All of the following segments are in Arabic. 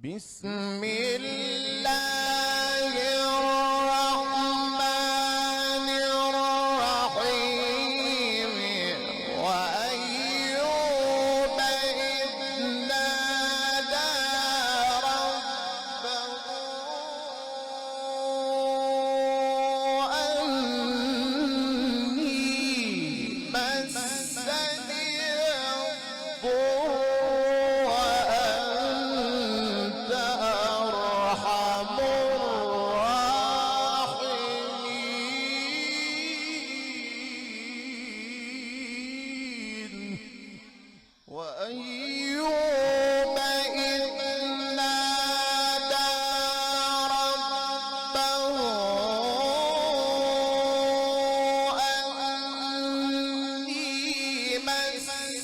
بسم الله الرحمن الرحيم وأيوب إذ نادى ربه أني مسني الضر وأنت أرحم الراحمين وأيوب إذ نادى ربه أني مسني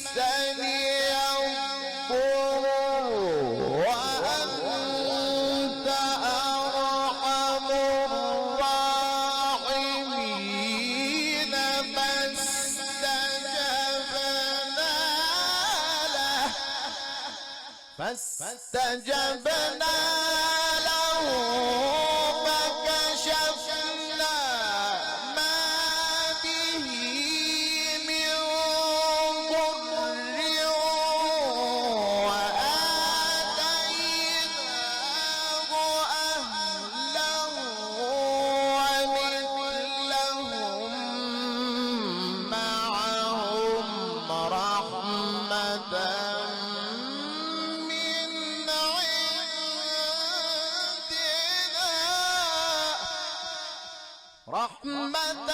الضر وأنت أرحم الراحمين فاستجبنا له فكشفنا ما به من ضر وآتيناه أهله ومثلهم معهم رحمة رحمة